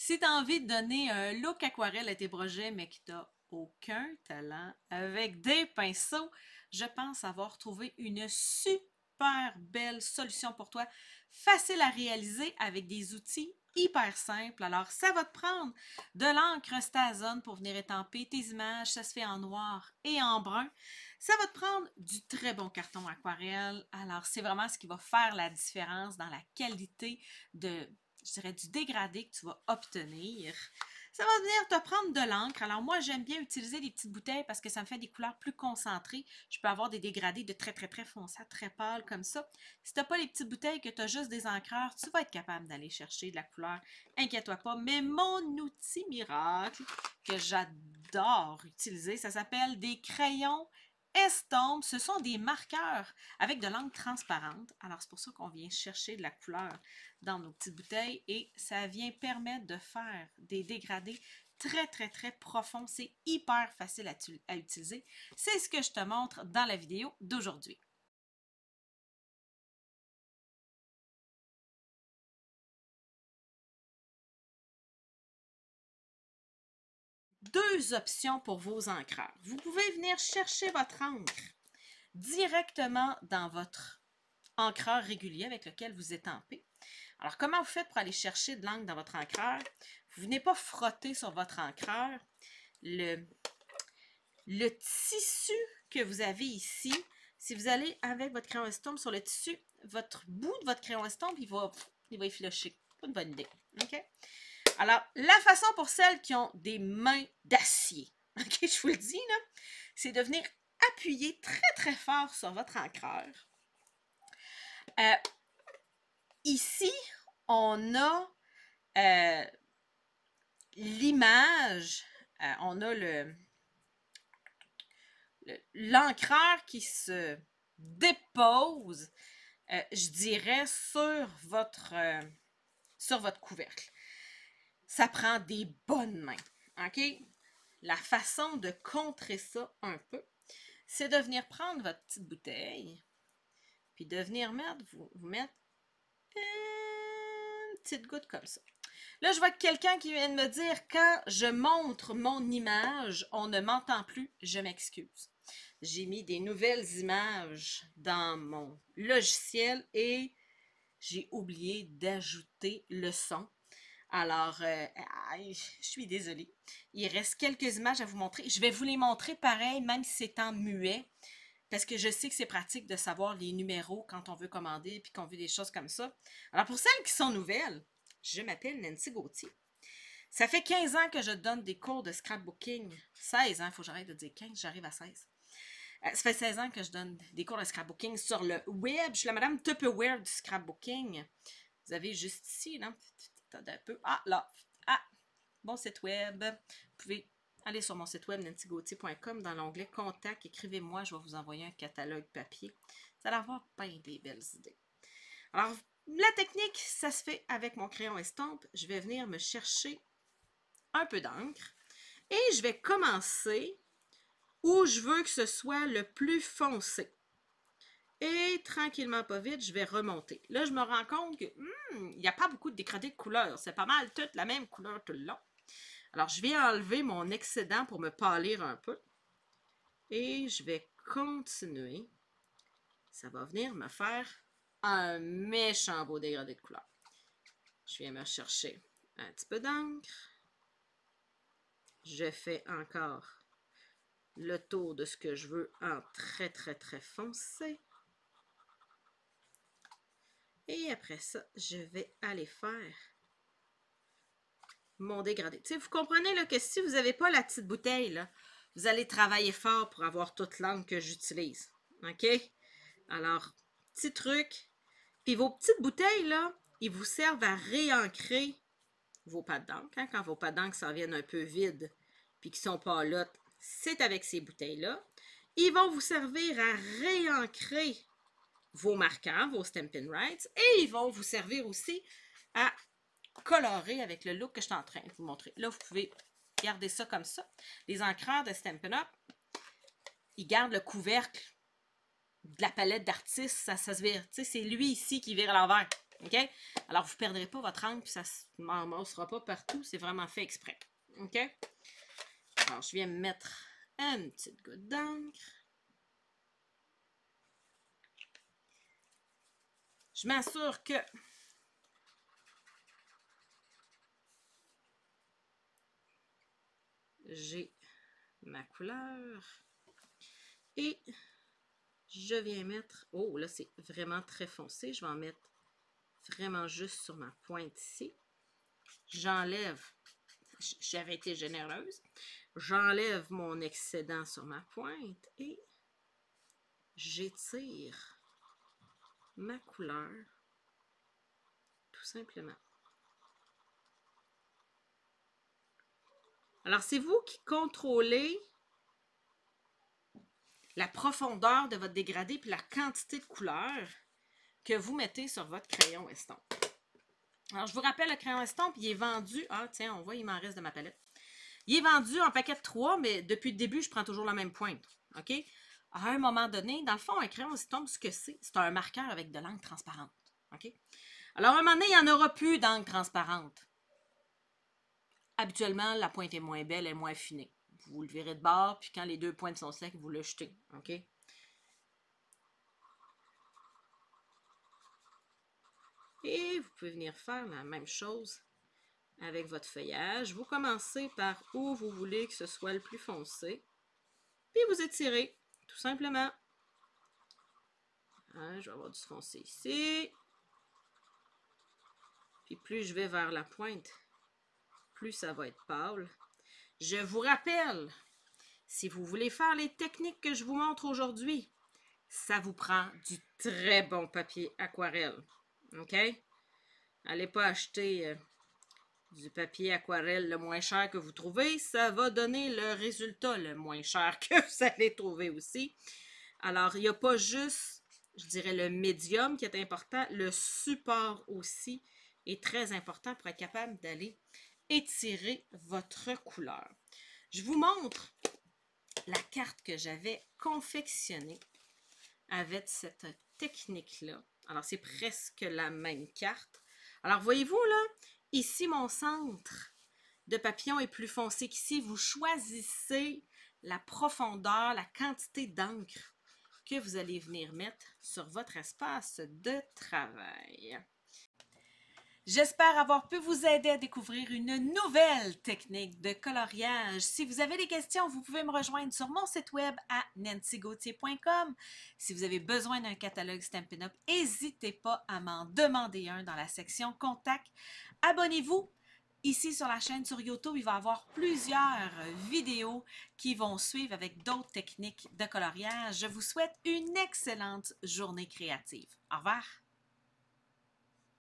Si tu as envie de donner un look aquarelle à tes projets, mais que tu n'as aucun talent avec des pinceaux, je pense avoir trouvé une super belle solution pour toi, facile à réaliser avec des outils hyper simples. Alors, ça va te prendre de l'encre Stazone pour venir étamper tes images. Ça se fait en noir et en brun. Ça va te prendre du très bon carton aquarelle. Alors, c'est vraiment ce qui va faire la différence dans la qualité de, je dirais, du dégradé que tu vas obtenir. Ça va venir te prendre de l'encre. Alors moi, j'aime bien utiliser les petites bouteilles parce que ça me fait des couleurs plus concentrées. Je peux avoir des dégradés de très foncés, très pâles comme ça. Si tu n'as pas les petites bouteilles, que tu as juste des encreurs, tu vas être capable d'aller chercher de la couleur. Inquiète-toi pas. Mais mon outil miracle que j'adore utiliser, ça s'appelle des crayons Estompe. Ce sont des marqueurs avec de l'encre transparente. Alors c'est pour ça qu'on vient chercher de la couleur dans nos petites bouteilles et ça vient permettre de faire des dégradés très profonds. C'est hyper facile à utiliser. C'est ce que je te montre dans la vidéo d'aujourd'hui. Deux options pour vos encreurs. Vous pouvez venir chercher votre encre directement dans votre encreur régulier avec lequel vous étampez. Alors, comment vous faites pour aller chercher de l'encre dans votre encreur? Vous ne venez pas frotter sur votre encreur. Le tissu que vous avez ici, si vous allez avec votre crayon estompe sur le tissu, votre bout de votre crayon estompe, il va effilocher. Pas une bonne idée. OK? Alors, la façon pour celles qui ont des mains d'acier, OK, je vous le dis, là, c'est de venir appuyer très fort sur votre encreur. Ici, on a l'image, on a l'encreur qui se dépose, je dirais, sur votre couvercle. Ça prend des bonnes mains, OK? La façon de contrer ça un peu, c'est de venir prendre votre petite bouteille, puis de venir vous mettre une petite goutte comme ça. Là, je vois quelqu'un qui vient de me dire quand je montre mon image, on ne m'entend plus, je m'excuse. J'ai mis des nouvelles images dans mon logiciel et j'ai oublié d'ajouter le son. Alors, je suis désolée. Il reste quelques images à vous montrer. Je vais vous les montrer pareil, même si c'est en muet, parce que je sais que c'est pratique de savoir les numéros quand on veut commander et qu'on veut des choses comme ça. Alors, pour celles qui sont nouvelles, je m'appelle Nancy Gauthier. Ça fait 15 ans que je donne des cours de scrapbooking. 16 ans, il faut que j'arrête de dire 15, j'arrive à 16. Ça fait 16 ans que je donne des cours de scrapbooking sur le web. Je suis la madame Tupperware du scrapbooking. Vous avez juste ici, là. Attendez un peu. Ah, là. Ah, bon site web. Vous pouvez aller sur mon site web nancygauthier.com dans l'onglet Contact. Écrivez-moi, je vais vous envoyer un catalogue papier. Vous allez avoir plein des belles idées. Alors, la technique, ça se fait avec mon crayon estompe. Je vais venir me chercher un peu d'encre et je vais commencer où je veux que ce soit le plus foncé. Et tranquillement, pas vite, je vais remonter. Là, je me rends compte que il n'y a pas beaucoup de dégradés de couleurs. C'est pas mal toute la même couleur tout le long. Alors, je vais enlever mon excédent pour me pâlir un peu. Et je vais continuer. Ça va venir me faire un méchant beau dégradé de couleur. Je viens me chercher un petit peu d'encre. Je fais encore le tour de ce que je veux en très foncé. Et après ça, je vais aller faire mon dégradé. Tu sais, vous comprenez là, que si vous n'avez pas la petite bouteille, là, vous allez travailler fort pour avoir toute l'encre que j'utilise. OK? Alors, petit truc. Puis vos petites bouteilles, là, ils vous servent à réancrer vos pattes d'encre. Hein? Quand vos pattes d'encre s'en viennent un peu vides puis qu'ils ne sont pas là, c'est avec ces bouteilles-là. Ils vont vous servir à réancrer vos marqueurs, vos Stampin' Rights, et ils vont vous servir aussi à colorer avec le look que je suis en train de vous montrer. Là, vous pouvez garder ça comme ça. Les encreurs de Stampin' Up, ils gardent le couvercle de la palette d'artistes, ça se vire. Tu sais, c'est lui ici qui vire à l'envers. OK? Alors, vous ne perdrez pas votre encre, puis ça ne m'emmassera pas partout. C'est vraiment fait exprès. OK? Alors, je viens mettre une petite goutte d'encre. Je m'assure que j'ai ma couleur. Et je viens mettre... Oh, là, c'est vraiment très foncé. Je vais en mettre vraiment juste sur ma pointe ici. J'enlève... J'avais été généreuse. J'enlève mon excédent sur ma pointe et j'étire ma couleur tout simplement. Alors, c'est vous qui contrôlez la profondeur de votre dégradé puis la quantité de couleur que vous mettez sur votre crayon estompe. Alors, je vous rappelle, le crayon estompe, il est vendu... Ah, tiens, on voit, il m'en reste de ma palette. Il est vendu en paquet de 3, mais depuis le début, je prends toujours la même pointe. OK? À un moment donné, dans le fond, un crayon estompe, ce que c'est un marqueur avec de l'encre transparente. OK? Alors, à un moment donné, il n'y en aura plus d'encre transparente. Habituellement, la pointe est moins belle, elle est moins affinée. Vous le virez de bord, puis quand les deux pointes sont secs, vous le jetez. OK? Et vous pouvez venir faire la même chose avec votre feuillage. Vous commencez par où vous voulez que ce soit le plus foncé. Puis vous étirez, tout simplement. Hein, je vais avoir du foncé ici. Puis plus je vais vers la pointe, plus ça va être pâle. Je vous rappelle, si vous voulez faire les techniques que je vous montre aujourd'hui, ça vous prend du très bon papier aquarelle. OK? Allez pas acheter du papier aquarelle le moins cher que vous trouvez. Ça va donner le résultat le moins cher que vous allez trouver aussi. Alors, il n'y a pas juste, je dirais, le médium qui est important. Le support aussi est très important pour être capable d'aller étirer votre couleur. Je vous montre la carte que j'avais confectionnée avec cette technique-là. Alors, c'est presque la même carte. Alors, voyez-vous, là, ici, mon centre de papillon est plus foncé qu'ici. Vous choisissez la profondeur, la quantité d'encre que vous allez venir mettre sur votre espace de travail. J'espère avoir pu vous aider à découvrir une nouvelle technique de coloriage. Si vous avez des questions, vous pouvez me rejoindre sur mon site web à nancygauthier.com. Si vous avez besoin d'un catalogue Stampin' Up, n'hésitez pas à m'en demander un dans la section Contact. Abonnez-vous. Ici sur la chaîne sur YouTube, il va y avoir plusieurs vidéos qui vont suivre avec d'autres techniques de coloriage. Je vous souhaite une excellente journée créative. Au revoir!